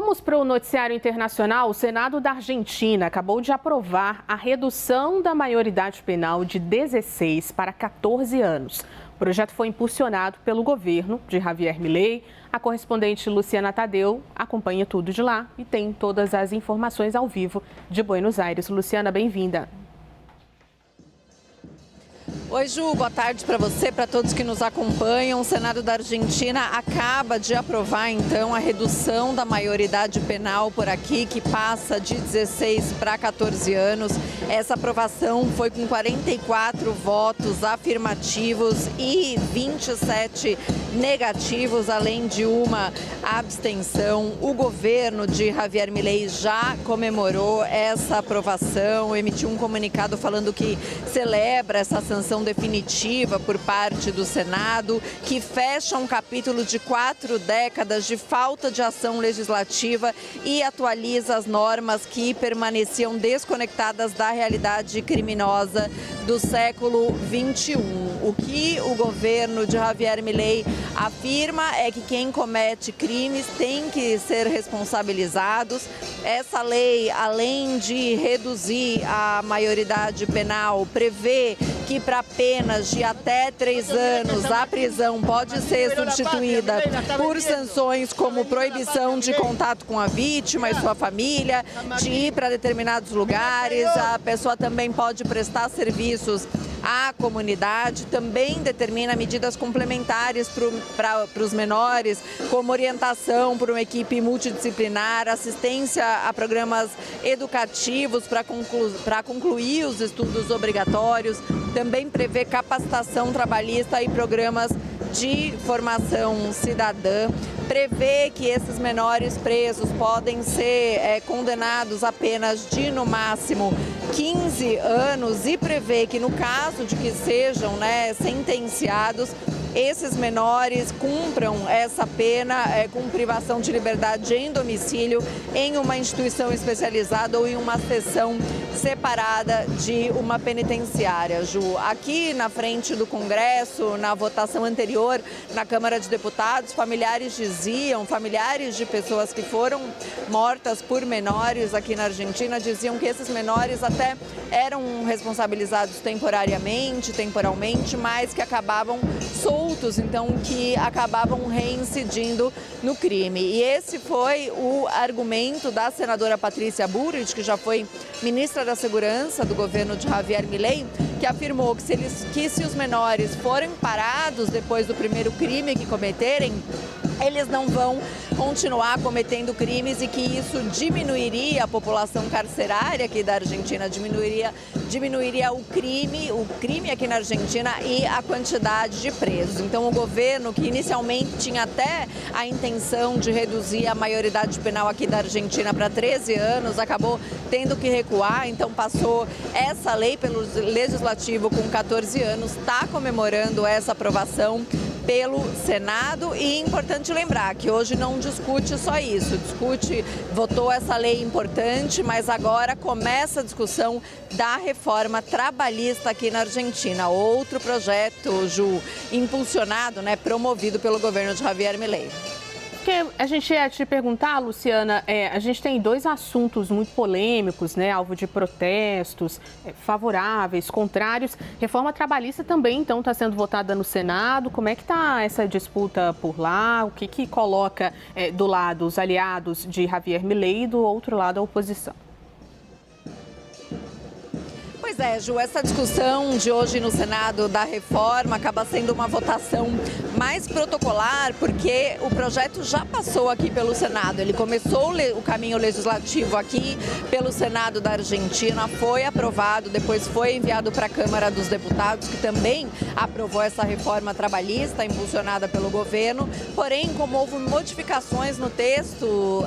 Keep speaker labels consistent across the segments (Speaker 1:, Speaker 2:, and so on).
Speaker 1: Vamos para o noticiário internacional. O Senado da Argentina acabou de aprovar a redução da maioridade penal de 16 para 14 anos. O projeto foi impulsionado pelo governo de Javier Milei. A correspondente Luciana Tadeu acompanha tudo de lá e tem todas as informações ao vivo de Buenos Aires. Luciana, bem-vinda.
Speaker 2: Oi, Ju, boa tarde para você, para todos que nos acompanham. O Senado da Argentina acaba de aprovar, então, a redução da maioridade penal por aqui, que passa de 16 para 14 anos. Essa aprovação foi com 44 votos afirmativos e 27 negativos, além de uma abstenção. O governo de Javier Milei já comemorou essa aprovação, emitiu um comunicado falando que celebra essa sanção definitiva por parte do Senado, que fecha um capítulo de 4 décadas de falta de ação legislativa e atualiza as normas que permaneciam desconectadas da realidade criminosa do século XXI. O que o governo de Javier Milei afirma é que quem comete crimes tem que ser responsabilizados. Essa lei, além de reduzir a maioridade penal, prevê que para penas de até 3 anos a prisão pode ser substituída por sanções como proibição de contato com a vítima e sua família, de ir para determinados lugares. A pessoa também pode prestar serviços à comunidade, também determina medidas complementares para os menores, como orientação para uma equipe multidisciplinar, assistência a programas educativos para concluir os estudos obrigatórios, também prevê capacitação trabalhista e programas de formação cidadã, prevê que esses menores presos podem ser condenados a penas de, no máximo, 15 anos e prevê que, no caso de que sejam sentenciados, esses menores cumpram essa pena com privação de liberdade em domicílio em uma instituição especializada ou em uma seção separada de uma penitenciária. Ju, aqui na frente do Congresso, na votação anterior na Câmara de Deputados, familiares de pessoas que foram mortas por menores aqui na Argentina, diziam que esses menores até eram responsabilizados temporalmente, mas que acabavam soltos, então que acabavam reincidindo no crime. E esse foi o argumento da senadora Patrícia Bullrich, que já foi ministra da Segurança do governo de Javier Milei, que afirmou que se os menores forem parados depois do primeiro crime que cometerem, eles não vão continuar cometendo crimes e que isso diminuiria a população carcerária aqui da Argentina, diminuiria o crime aqui na Argentina e a quantidade de presos. Então o governo, que inicialmente tinha até a intenção de reduzir a maioridade penal aqui da Argentina para 13 anos, acabou tendo que recuar, então passou essa lei pelo Legislativo com 14 anos, está comemorando essa aprovação pelo Senado. E é importante lembrar que hoje não discute só isso, votou essa lei importante, mas agora começa a discussão da reforma trabalhista aqui na Argentina, outro projeto, Ju, impulsionado, promovido pelo governo de Javier Milei.
Speaker 1: Porque a gente ia te perguntar, Luciana, a gente tem 2 assuntos muito polêmicos, alvo de protestos, favoráveis, contrários. Reforma trabalhista também, então, está sendo votada no Senado. Como é que está essa disputa por lá? O que coloca do lado os aliados de Javier Milei e do outro lado a oposição?
Speaker 2: Pois é, Ju, essa discussão de hoje no Senado da reforma acaba sendo uma votação mais protocolar, porque o projeto já passou aqui pelo Senado. Ele começou o caminho legislativo aqui pelo Senado da Argentina, foi aprovado, depois foi enviado para a Câmara dos Deputados, que também aprovou essa reforma trabalhista impulsionada pelo governo. Porém, como houve modificações no texto,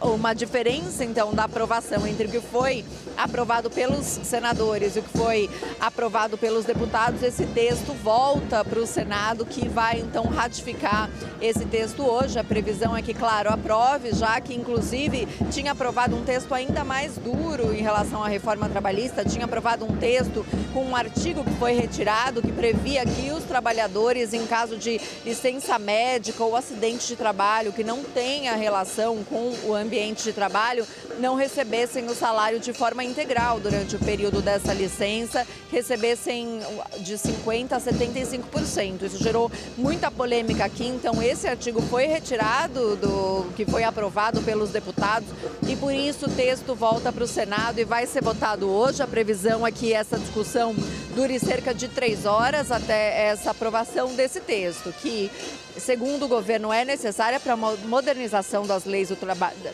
Speaker 2: uma diferença, então, da aprovação entre o que foi aprovado pelos senadores e o que foi aprovado pelos deputados, esse texto volta para o Senado, que vai então ratificar esse texto hoje. A previsão é que, claro, aprove, já que inclusive tinha aprovado um texto ainda mais duro em relação à reforma trabalhista, tinha aprovado um texto com um artigo que foi retirado, que previa que os trabalhadores, em caso de licença médica ou acidente de trabalho que não tenha relação com o ambiente de trabalho, não recebessem o salário de forma integral durante o período dessa licença, recebessem de 50% a 75%. Isso gerou muita polêmica aqui, então esse artigo foi retirado do que foi aprovado pelos deputados e por isso o texto volta para o Senado e vai ser votado hoje. A previsão é que essa discussão dure cerca de 3 horas até essa aprovação desse texto, que, segundo o governo, é necessária para a modernização das leis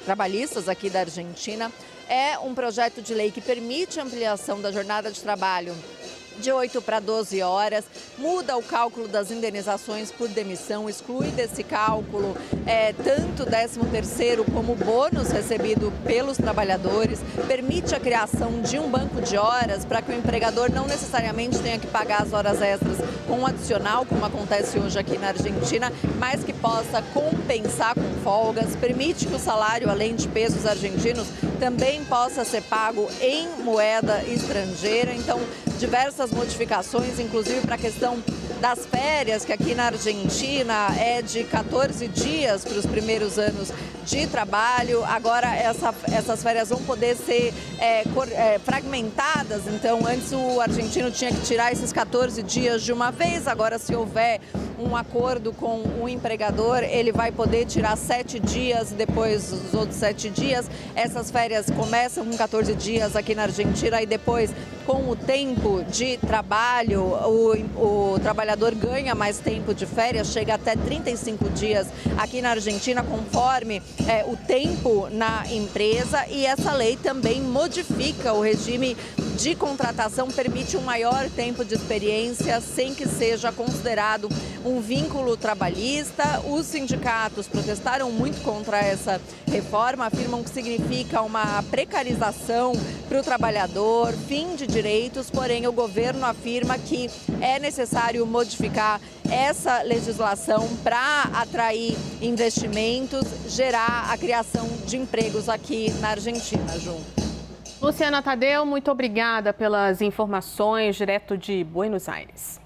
Speaker 2: trabalhistas aqui da Argentina. É um projeto de lei que permite a ampliação da jornada de trabalho de 8 para 12 horas, muda o cálculo das indenizações por demissão, exclui desse cálculo tanto o 13º como o bônus recebido pelos trabalhadores, permite a criação de um banco de horas para que o empregador não necessariamente tenha que pagar as horas extras com um adicional, como acontece hoje aqui na Argentina, mas que possa compensar com folgas, permite que o salário, além de pesos argentinos, também possa ser pago em moeda estrangeira. Então, diversas modificações, inclusive para a questão das férias, que aqui na Argentina é de 14 dias para os primeiros anos de trabalho. Agora essas férias vão poder ser fragmentadas, então antes o argentino tinha que tirar esses 14 dias de uma vez, agora se houver um acordo com o empregador, ele vai poder tirar 7 dias, depois os outros 7 dias. Essas férias começam com 14 dias aqui na Argentina e depois, com o tempo de trabalho, o trabalhador ganha mais tempo de férias, chega até 35 dias aqui na Argentina, conforme o tempo na empresa. E essa lei também modifica o regime de contratação, permite um maior tempo de experiência sem que seja considerado um vínculo trabalhista. Os sindicatos protestaram muito contra essa reforma, afirmam que significa uma precarização para o trabalhador, fim de direitos, porém o governo afirma que é necessário modificar essa legislação para atrair investimentos, gerar a criação de empregos aqui na Argentina, Ju.
Speaker 1: Luciana Tadeu, muito obrigada pelas informações direto de Buenos Aires.